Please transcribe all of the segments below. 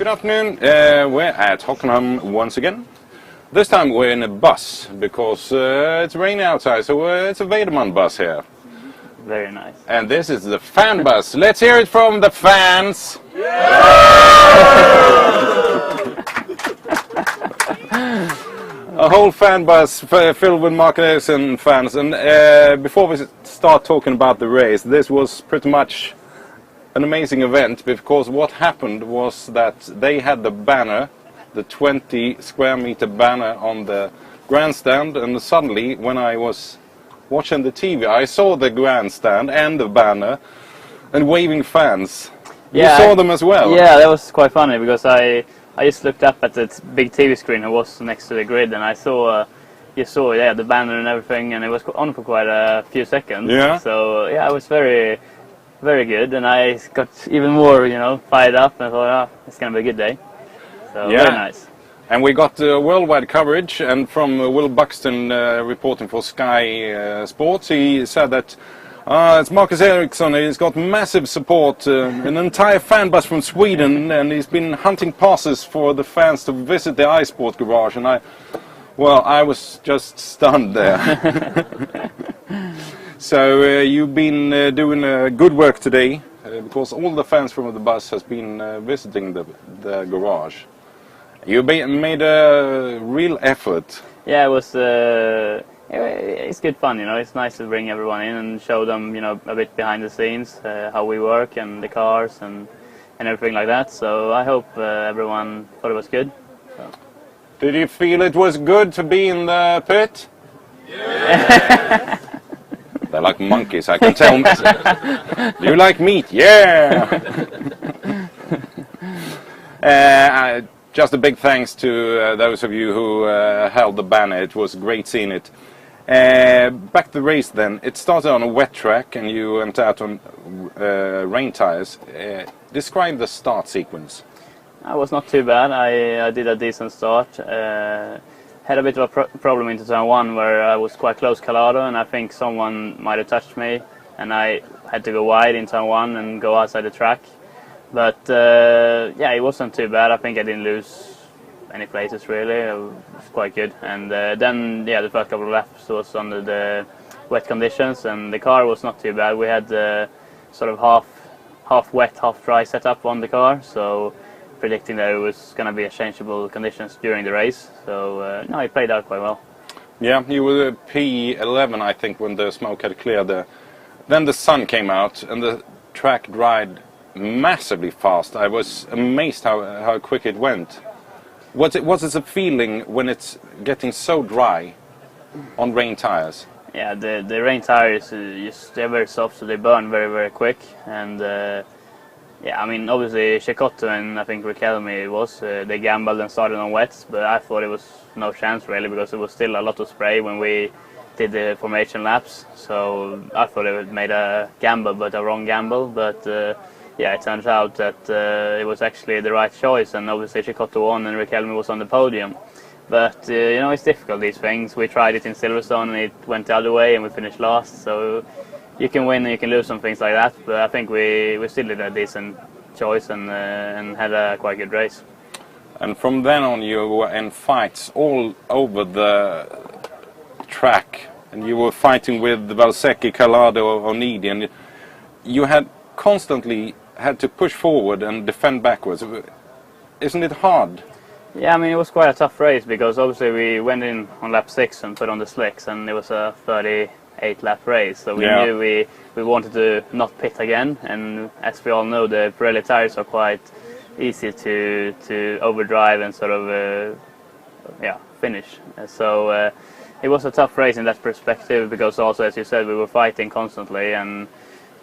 Good afternoon. We're at Hockenheim once again. This time we're in a bus because it's raining outside, so it's a Weidemann bus here. Very nice. And this is the fan bus. Let's hear it from the fans. A whole fan bus filled with Mark Ericsson fans. And before we start talking about the race, this was pretty much an amazing event, because what happened was that they had the banner, the 20 square meter banner on the grandstand, and suddenly when I was watching the TV I saw the grandstand and the banner and waving fans. Yeah, you saw them as well? Yeah, that was quite funny, because I just looked up at that big TV screen that was next to the grid, and I saw the banner and everything, and it was on for quite a few seconds. Yeah. So yeah, it was very good, and I got even more, fired up, and I thought, it's going to be a good day. So yeah. Very nice. And we got worldwide coverage, and from Will Buxton reporting for Sky Sports, he said that it's Marcus Ericsson, he's got massive support, an entire fan bus from Sweden, and he's been hunting passes for the fans to visit the iSport garage, and I was just stunned there. So you've been doing good work today, because all the fans from the bus has been visiting the garage. You made a real effort. Yeah, it was. It's good fun, It's nice to bring everyone in and show them, a bit behind the scenes, how we work and the cars and everything like that. So I hope everyone thought it was good. So. Did you feel it was good to be in the pit? Yeah. They're like monkeys, I can tell. Do you like meat? Yeah! Just a big thanks to those of you who held the banner. It was great seeing it. Back to the race then. It started on a wet track and you went out on rain tires. Describe the start sequence. It was not too bad. I did a decent start. Had a bit of a problem into turn one, where I was quite close Calado, and I think someone might have touched me, and I had to go wide in turn one and go outside the track. But yeah, it wasn't too bad. I think I didn't lose any places really. It was quite good. And then the first couple of laps was under the wet conditions, and the car was not too bad. We had sort of half wet, half dry setup on the car, so predicting that it was going to be a changeable conditions during the race. So no, it played out quite well. Yeah, you were P11, I think, when the smoke had cleared there. Then the sun came out and the track dried massively fast. I was amazed how quick it went. What is the feeling when it's getting so dry on rain tires? Yeah, the rain tires, they're very soft, so they burn very quick. And yeah, I mean, obviously Cecotto and I think Riquelme they gambled and started on wets, but I thought it was no chance really, because it was still a lot of spray when we did the formation laps. So I thought it made a gamble, but a wrong gamble. But yeah, it turns out that it was actually the right choice, and obviously Cecotto won and Riquelme was on the podium. But it's difficult, these things. We tried it in Silverstone and it went the other way and we finished last. So you can win and you can lose some things like that, but I think we still did a decent choice and had a quite good race. And from then on you were in fights all over the track, and you were fighting with Valsecchi, Calado, Onidi, and you had constantly had to push forward and defend backwards. Isn't it hard? Yeah, I mean, it was quite a tough race, because obviously we went in on lap 6 and put on the slicks, and it was a 38-lap race, so we knew we wanted to not pit again. And as we all know, the Pirelli tires are quite easy to overdrive and sort of finish. So it was a tough race in that perspective, because also, as you said, we were fighting constantly, and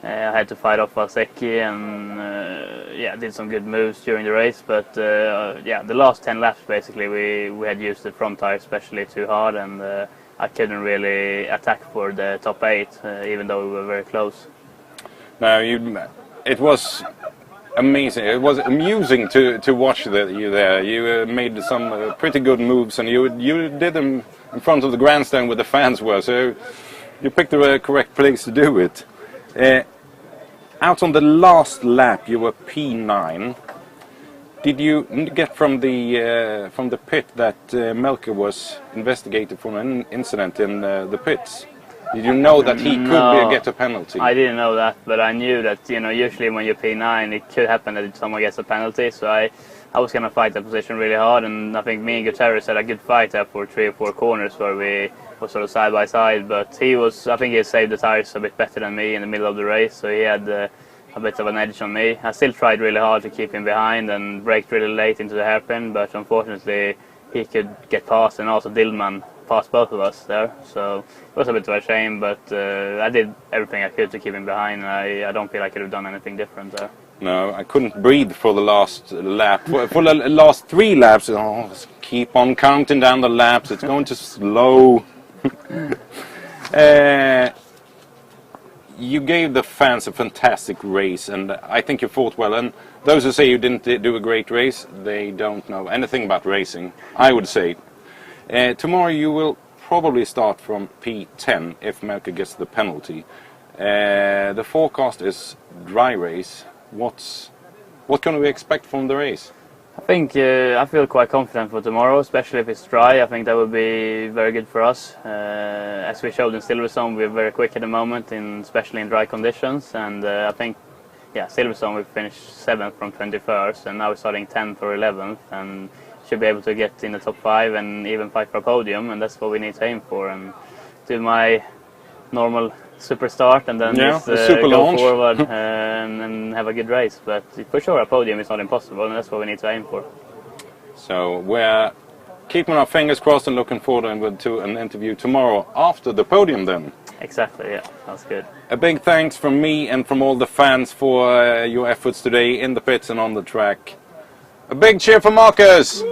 I had to fight off Valsecchi and did some good moves during the race. But the last 10 laps basically we had used the front tire especially too hard, and I couldn't really attack for the top 8, even though we were very close. Now, it was amazing. It was amusing to watch you there. You made some pretty good moves, and you did them in front of the grandstand where the fans were. So you picked the correct place to do it. Out on the last lap, you were P9. Did you get from the pit that Melker was investigated for an incident in the pits? Did you know that he could get a penalty? I didn't know that, but I knew that, you know, usually when you're P9 it could happen that someone gets a penalty, so I was going to fight that position really hard, and I think me and Gutierrez had a good fight there for 3 or 4 corners where we were sort of side by side, but I think he saved the tires a bit better than me in the middle of the race, so he had a bit of an edge on me. I still tried really hard to keep him behind and braked really late into the hairpin, but unfortunately he could get past, and also Dillman passed both of us there, so it was a bit of a shame, but I did everything I could to keep him behind, and I don't feel I could have done anything different there. No, I couldn't breathe for the last lap. For the last 3 laps, keep on counting down the laps, it's going too slow. You gave the fans a fantastic race, and I think you fought well. And those who say you didn't do a great race, they don't know anything about racing, I would say. Tomorrow you will probably start from P10 if Melker gets the penalty. The forecast is dry race. What can we expect from the race? I think I feel quite confident for tomorrow, especially if it's dry. I think that would be very good for us. As we showed in Silverstone, we're very quick at the moment, especially in dry conditions. And I think, Silverstone we finished 7th from 21st, and now we're starting 10th or 11th, and should be able to get in the top 5 and even fight for a podium. And that's what we need to aim for. And do my normal super start, and then just go forward and have a good race. But for sure a podium is not impossible, and that's what we need to aim for. So we're keeping our fingers crossed and looking forward to an interview tomorrow after the podium then. Exactly, yeah, that's good. A big thanks from me and from all the fans for your efforts today in the pits and on the track. A big cheer for Marcus!